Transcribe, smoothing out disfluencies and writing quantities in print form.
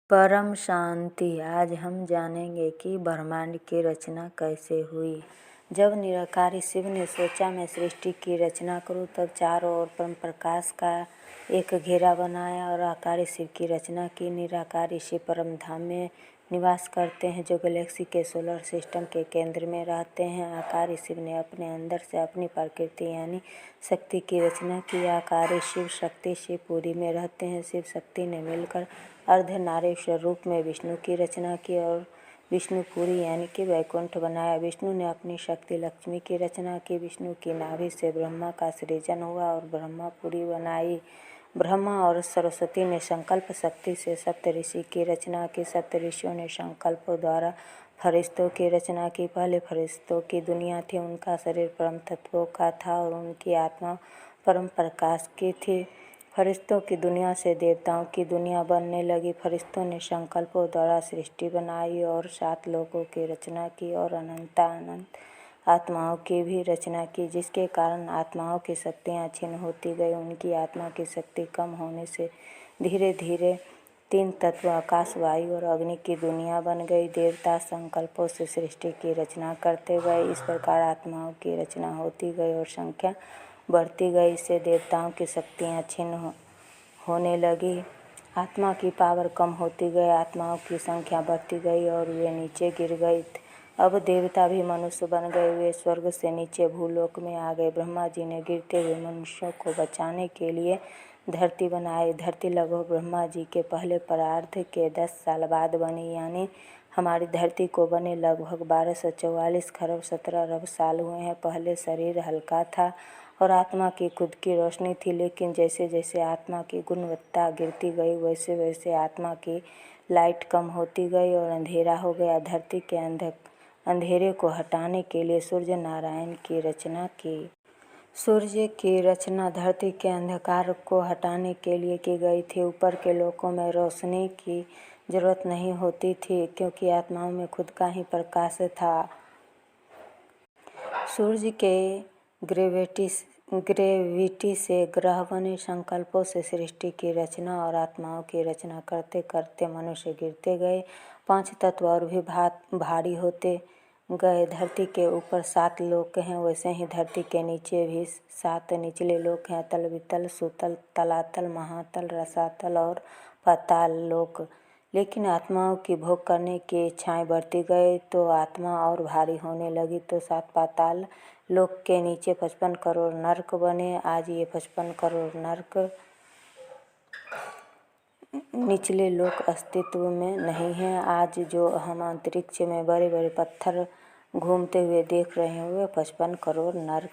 परम शांति। आज हम जानेंगे कि ब्रह्मांड की रचना कैसे हुई। जब निराकारी शिव ने सोचा मैं सृष्टि की रचना करूं, तब चारों ओर परम प्रकाश का एक घेरा बनाया और आकारी शिव की रचना की। निराकारी शिव परम धाम में निवास करते हैं, जो गैलेक्सी के सोलर सिस्टम के केंद्र में रहते हैं। आकारी शिव ने अपने अंदर से अपनी प्रकृति यानी शक्ति की रचना की। आकारी शिव शक्ति शिवपुरी में रहते हैं। शिव शक्ति ने मिलकर अर्धनारीश्वर रूप में विष्णु की रचना की और विष्णुपुरी यानी कि वैकुंठ बनाया। विष्णु ने अपनी शक्ति लक्ष्मी की रचना की। विष्णु की नाभि से ब्रह्मा का सृजन हुआ और ब्रह्मापुरी बनाई। ब्रह्मा और सरस्वती ने संकल्प शक्ति से सप्तऋषि की रचना की। सप्तऋषियों ने संकल्पों द्वारा फरिश्तों की रचना की। पहले फरिश्तों की दुनिया थी, उनका शरीर परम तत्वों का था और उनकी आत्मा परम प्रकाश की थी। फरिश्तों की दुनिया से देवताओं की दुनिया बनने लगी। फरिश्तों ने संकल्पों द्वारा सृष्टि बनाई और 7 लोकों की रचना की और अनंत आत्माओं की भी रचना की, जिसके कारण आत्माओं की शक्तियाँ क्षीण होती गई। उनकी आत्मा की शक्ति कम होने से धीरे धीरे 3 तत्व आकाश, वायु और अग्नि की दुनिया बन गई। देवता संकल्पों से सृष्टि की रचना करते गए। इस प्रकार आत्माओं की रचना होती गई और संख्या बढ़ती गई। इससे देवताओं की शक्तियाँ क्षीण होने लगी। आत्मा की पावर कम होती गई। आत्माओं की संख्या बढ़ती गई और वे नीचे गिर गई। अब देवता भी मनुष्य बन गए। वे स्वर्ग से नीचे भूलोक में आ गए। ब्रह्मा जी ने गिरते हुए मनुष्यों को बचाने के लिए धरती बनाई। धरती लगभग ब्रह्मा जी के पहले परार्ध के 10 साल बाद बनी, यानी हमारी धरती को बने लगभग 1244 खरब 17 अरब साल हुए हैं। पहले शरीर हल्का था और आत्मा की खुद की रोशनी थी, लेकिन जैसे जैसे आत्मा की गुणवत्ता गिरती गई, वैसे वैसे आत्मा की लाइट कम होती गई और अंधेरा हो गया। धरती के अंधेरे को हटाने के लिए सूर्य नारायण की रचना की। सूर्य की रचना धरती के अंधकार को हटाने के लिए की गई थी। ऊपर के लोकों में रोशनी की जरूरत नहीं होती थी, क्योंकि आत्माओं में खुद का ही प्रकाश था। सूर्य के ग्रेविटी से ग्रह बने। संकल्पों से सृष्टि की रचना और आत्माओं की रचना करते करते मनुष्य गिरते गए। 5 तत्व और भी भारी होते गए। धरती के ऊपर 7 लोक हैं, वैसे ही धरती के नीचे भी 7 निचले लोक हैं, तल, वितल, सुतल, तलातल, महातल, रसातल और पाताल लोक। लेकिन आत्माओं की भोग करने की इच्छाएं बढ़ती गई तो आत्मा और भारी होने लगी। तो 7 पाताल लोक के नीचे 55 करोड़ नरक बने। आज ये 55 करोड़ नरक निचले लोक अस्तित्व में नहीं हैं। आज जो हम अंतरिक्ष में बड़े बड़े पत्थर घूमते हुए देख रहे हैं, वे 55 करोड़ नरक